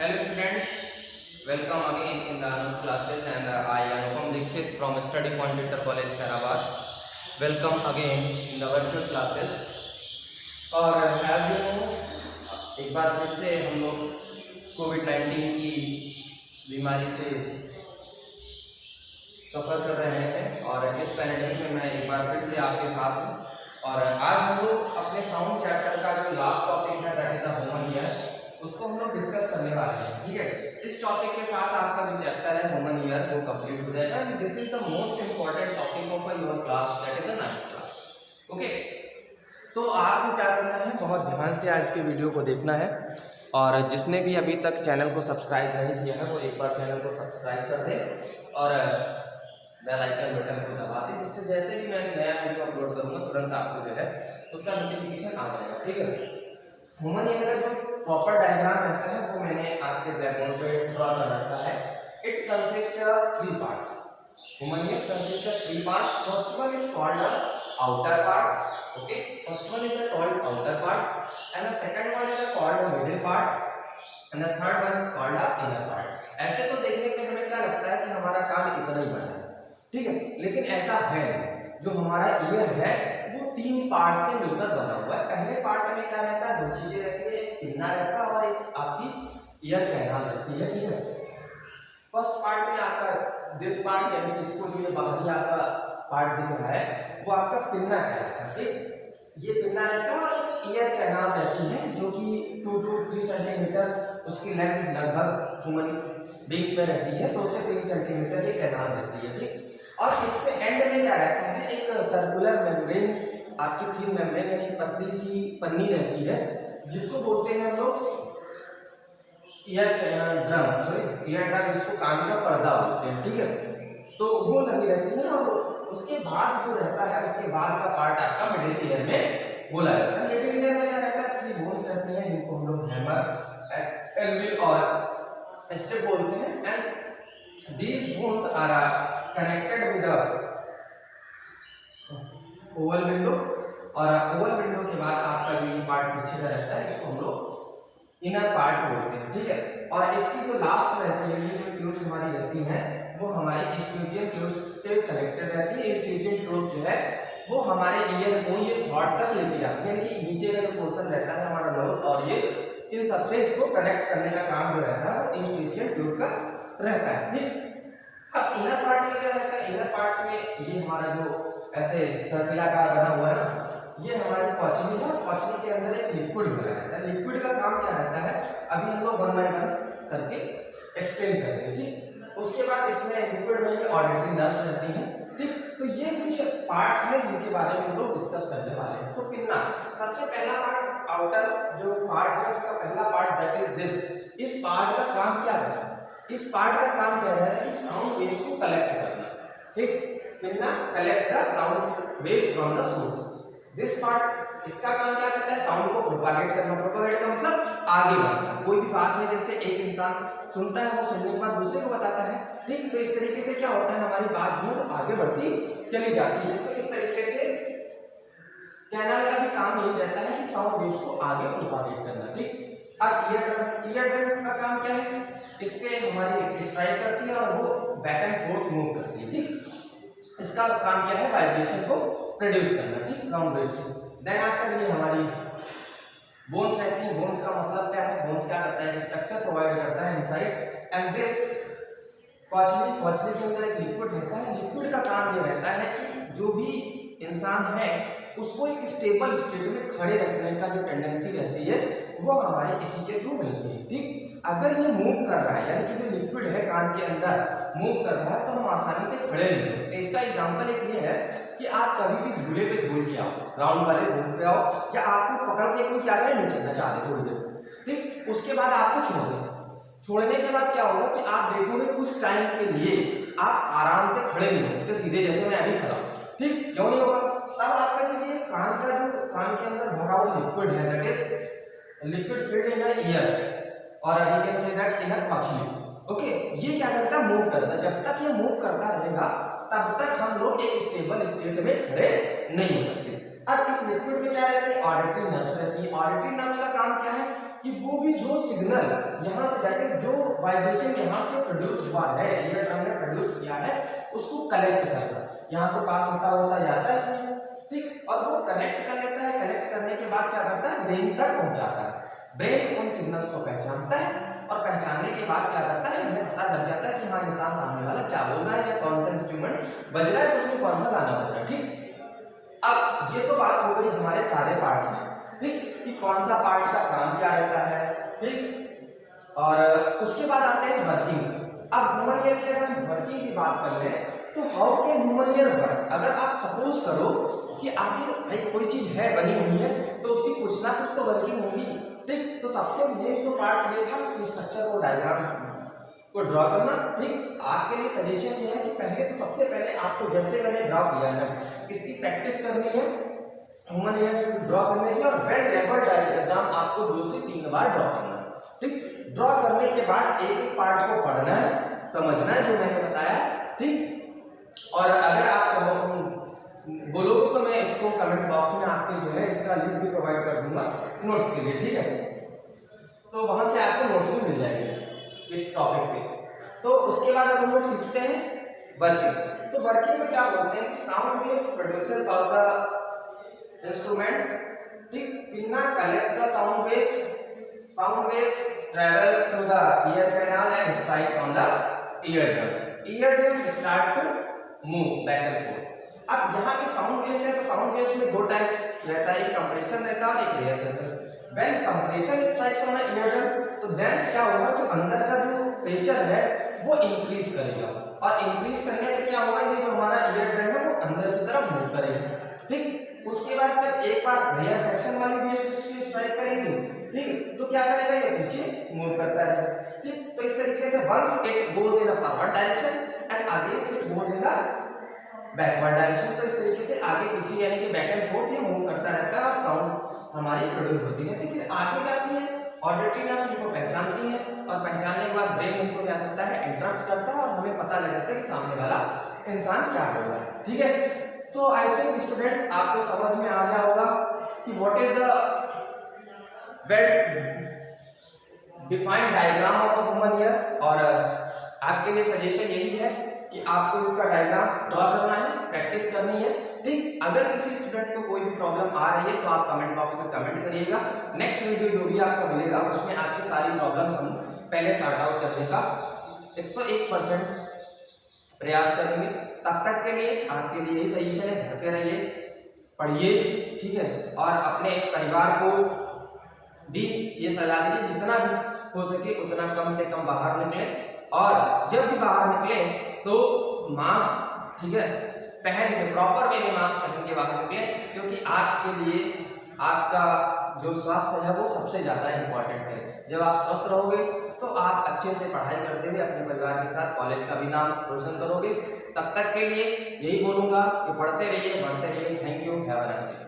Hello students, welcome again in the Anup classes and I Anupam Dikshit from Study Point Inter College Hyderabad. Welcome again in the virtual classes. और as you know, एक बार फिर से हम लोग कोविड-19 की बीमारी से सफ़र कर रहे हैं और इस पैंडेमिक में मैं एक बार फिर से आपके साथ हूँ और आज हम लोग अपने साउंड चैप्टर का जो लास्ट टॉपिक है that is the human ear उसको हम लोग डिस्कस करने वाले हैं। ठीक है, इस टॉपिक के साथ आपका जो चैप्टर है ह्यूमन ईयर वो कंप्लीट हो जाएगा and this is the most important topic of your class that is the 9th class. Okay, तो आपको क्या करना है, बहुत ध्यान से आज के वीडियो को देखना है और जिसने भी अभी तक चैनल को सब्सक्राइब नहीं किया है वो एक बार चैनल को सब्सक्राइब कर दे और बेल आइकन बटन को दबा दे, जिससे जैसे भी मैं नया वीडियो अपलोड करूंगा तुरंत आपको जो है उसका नोटिफिकेशन आ जाएगा। ठीक है, ह्यूमन ईयर का जो प्रॉपर डायग्राम रहता है वो मैंने आपके बैकग्राउंड पे ड्रॉ कर रखा है। It consist of 3 parts. Human ear consist of 3 parts. First one is called outer part. Okay, first one is called outer part and the second one is called middle part and the third one is called inner part. ऐसे तो देखने पे हमें क्या लगता है कि हमारा काम इतना ही बना है, ठीक है, लेकिन ऐसा है जो हमारा ईयर है वो 3 पार्ट से मिलकर बना हुआ है। पहले पार्ट में क्या रहता है, 2 चीजें रहती है, एक पिन्ना रहता है और एक आपकी ईयर कैनाल रहती है। ठीक है, फर्स्ट पार्ट में आपका दिस पार्ट यानी कि इसको जो बाहरी आपका पार्ट दिख रहा है वो आपका पिन्ना कहलाता है। ठीक, ये पिन्ना रहता है और ईयर कैनाल रहती है जो कि 2 to 3 सेंटीमीटर उसकी लेंथ लगभग ह्यूमन बीच में रहती है, 2 से 3 सेंटीमीटर ये कैनाल रहती है। ठीक, और इसके एंड में क्या रहता है, एक सर्कुलर मेम्ब्रेन आपकी थिन मेम्ब्रेन यानी पतली सी पन्नी रहती है जिसको बोलते हैं हम लोग ईयर ड्रम, इसको कान का पर्दा बोलते हैं। ठीक है, तो वो लगी रहती है और उसके बाद जो रहता है उसके बाद का पार्ट आपका मिडिल ईयर में बोला जाता है। मिडिल ईयर में क्या रहता है, 3 बोन्स रहती हैं जिनको हम लोग हैमर, एल्विल और स्टेप बोलते हैं and these bones are connected with oval window और ओवल विंडो के बाद आपका जो ये पार्ट पीछे का रहता है इसको हम लोग इनर पार्ट बोलते हैं। ठीक है, और इसकी जो लास्ट रहती है, ये जो ट्यूब्स हमारी रहती हैं वो हमारी स्ट्यूजियम ट्यूब से कनेक्टेड रहती है। स्ट्यूजियम ट्यूब जो है वो हमारे ईयर को ये थ्रॉट तक लेके जाती है, यानी कि नीचे का जो पोर्शन रहता है हमारा नोज और ये इन सबसे इसको कनेक्ट करने का काम जो रहता है वो स्ट्यूजियम ट्यूब का रहता है। ठीक, अब इनर पार्ट में क्या रहता है, इनर पार्ट्स में ये हमारा जो ऐसे सर्किलाकार बना हुआ है ना, ये हमारी पॉचनी है। पॉचनी के अंदर एक लिक्विड भरा रहता है। लिक्विड का काम क्या रहता है अभी हम लोग 1 by 1 करके एक्सप्लेन करेंगे। ठीक, उसके बाद इसमें लिक्विड में ये ऑडिटरी नर्व्स रहती हैं। ठीक, तो ये कुछ पार्ट्स हैं जिनके बारे में हम लोग डिस्कस करने वाले हैं। तो पिन्ना सबसे पहला पार्ट, आउटर जो पार्ट है उसका पहला पार्ट दैट इज दिस। इस पार्ट का काम क्या है, इस पार्ट का काम क्या है कि साउंड वेव्स को कलेक्ट करना। ठीक, pinna collect the sound waves from the source. This part इसका काम क्या करता है, साउंड को प्रोपागेट करना। प्रोपागेट का मतलब आगे बढ़ाना। कोई भी बात है जैसे एक इंसान सुनता है वो सुनने के बाद दूसरे को बताता है। ठीक, तो इस तरीके से क्या होता है हमारी बात जो है आगे बढ़ती चली जाती है। तो इस तरीके से कैनाल का भी काम यही रहता है कि साउंड वेव्स को आगे प्रोपागेट करना। ठीक, अब ईयर ड्रम का काम क्या है, इसके हमारी स्ट्राइक करती है और वो बैक एंड फोर्थ मूव करती है। ठीक, इसका काम क्या है, वाइब्रेशन को प्रोड्यूस करना। ठीक, साउंड वेव्स। देन आफ्टर ये हमारी बोन्स रहती है। बोन्स का मतलब क्या है, बोन्स क्या करता है, स्ट्रक्चर प्रोवाइड करता है इनसाइड एंड दिस पॉचनी के अंदर एक लिक्विड रहता है। लिक्विड का काम ये रहता है कि जो भी इंसान है उसको एक स्टेबल स्टेट में खड़े रखने का जो टेंडेंसी रहती है वो हमारे इसी के थ्रू मिलती है। ठीक, अगर ये मूव कर रहा है यानी कि जो लिक्विड है कान के अंदर मूव कर रहा है तो हम आसानी से खड़े नहीं हो सकते। इसका एग्जांपल एक ये है कि आप कभी भी झूले पे झूल के आओ, राउंड वाले घूम पे आओ, या आपको पकड़ के कोई क्या करे, नहीं चलना चाहते थोड़ी देर। ठीक, उसके बाद आपको छोड़ दें। छोड़ने के बाद क्या होगा कि आप देखोगे कुछ टाइम के लिए आप आराम से खड़े नहीं हो सकते सीधे, जैसे मैं अभी खड़ा हूँ। ठीक, क्यों नहीं होगा, तब आपका कीजिए कान का जो कान के अंदर भरा हुआ लिक्विड है that is liquid filled in the ear और we can say that in a पॉचनी। ओके, ये क्या करता है, मूव करता है। जब तक ये मूव करता रहेगा तब तक हम लोग एक स्टेबल स्टेट में खड़े नहीं हो सकते। अब इस लिक्विड में क्या रहती है, ऑडिटरी नर्व्स रहती है। ऑडिटरी नर्व्स का काम क्या है कि वो भी जो सिग्नल सिग्नल यहाँ से जाके जो वाइब्रेशन यहाँ से प्रोड्यूस हुआ है, ईयर ड्रम ने प्रोड्यूस किया है, उसको कलेक्ट करना, यहाँ से पास होता जाता है इसमें, ठीक। और वो कनेक्ट कर लेता है, कनेक्ट करने के बाद क्या करता है, ब्रेन तक पहुंचाता है। ब्रेन उन सिग्नल्स को पहचानता है और पहचानने के बाद क्या करता है, हमें पता लग जाता है कि हाँ इंसान सामने वाला क्या बोल रहा है या कौन सा इंस्ट्रूमेंट बज रहा है, तो उसमें कौन सा गाना बज रहा है, ठीक। अब ये तो बात हो गई हमारे सारे पार्ट्स में, ठीक, कि कौन सा पार्ट का काम क्या रहता है, ठीक। और उसके बाद आते हैं वर्किंग। अब ह्यूमन ईयर की अगर हम वर्किंग की बात कर लें तो how can human ear work. अगर आप सपोज करो कि आखिर भाई कोई चीज है बनी हुई है तो उसकी कुछ ना कुछ तो वर्किंग होगी, ठीक। तो सबसे मेन तो पार्ट ये था कि स्ट्रक्चर और डायग्राम को ड्रॉ करना, ठीक। आपके लिए सजेशन ये है कि पहले तो सबसे पहले आपको जैसे मैंने ड्रॉ किया है इसकी प्रैक्टिस करनी है ह्यूमन ईयर ड्रॉ करने की, और वेल लेवल डायग्राम आपको 2 से 3 बार ड्रॉ करना है, ठीक। ड्रॉ करने के बाद एक एक पार्ट को पढ़ना है, समझना है जो मैंने बताया, ठीक। और अगर आप बोलोगे तो मैं इसको कमेंट बॉक्स में आपके जो है इसका लिंक भी प्रोवाइड कर दूंगा नोट्स के लिए, ठीक है। तो वहां से आपको नोट्स भी मिल जाएंगे इस टॉपिक पे। तो उसके बाद हम लोग सीखते हैं वर्किंग। तो वर्किंग में क्या बोलते हैं कि sound wave producer of the instrument, ठीक, इतना collect the sound waves travels through the ear canal and strikes on the eardrum. Eardrum start to move back and forth. अब यहाँ पे साउंड वेव्स है तो साउंड वेव्स में 2 type रहता है, एक कंप्रेशन रहता है और एक relaxation. When compression strikes on the eardrum तो देन क्या होगा, जो अंदर का जो प्रेशर है वो इंक्रीज करेगा, और इंक्रीज करने पे क्या होगा, ये जो हमारा ईयरड्रम है वो अंदर की तरफ मूव करेगा, ठीक। उसके बाद जब एक बार रिफ्लेक्शन वाली वेव्स स्ट्राइक करेंगी, ठीक, तो क्या करेगा, ये पीछे मूव करता है, ठीक। तो इस तरीके से once it goes in a forward direction and again it goes in the backward direction. तो इस तरीके से आगे पीछे यानी कि बैक एंड फोर्थ ये मूव करता रहता है और साउंड हमारी प्रोड्यूस होती रहती है। फिर आगे जाती है, ऑडिटरी नर्व्स इनको पहचानती है और पहचानने के बाद ब्रेन इनको क्या करता है, इंटरप्ट करता है और हमें पता लग जाता है कि सामने वाला इंसान क्या बोल रहा है, ठीक है। तो आई थिंक स्टूडेंट्स आपको समझ में आ गया होगा कि what is the well defined diagram of a human ear. और आपके लिए सजेशन यही है कि आपको इसका डायग्राम ड्रॉ करना है, प्रैक्टिस करनी है, ठीक। अगर किसी स्टूडेंट को कोई भी प्रॉब्लम आ रही है तो आप कमेंट बॉक्स में कमेंट करिएगा। नेक्स्ट वीडियो जो भी आपको मिलेगा उसमें आपकी सारी प्रॉब्लम्स हम पहले सॉर्ट आउट करने का 101% प्रयास करेंगे। तब तक के लिए आपके लिए यही सजेशन है, घर पे रहिए, पढ़िए, ठीक है। और अपने परिवार को भी ये सलाह दीजिए जितना भी हो सके उतना कम से कम बाहर निकलें, और जब भी बाहर निकलें तो मास्क, ठीक है, पहन के प्रॉपर वे में मास्क पहन के बाहर निकलें, क्योंकि आपके लिए आपका जो स्वास्थ्य है वो सबसे ज़्यादा इम्पोर्टेंट है। जब आप स्वस्थ रहोगे तो आप अच्छे से पढ़ाई करते हुए अपने परिवार के साथ कॉलेज का भी नाम रोशन करोगे। तब तक के लिए यही बोलूँगा कि पढ़ते रहिए, बढ़ते रहिए। Thank you, have a nice day.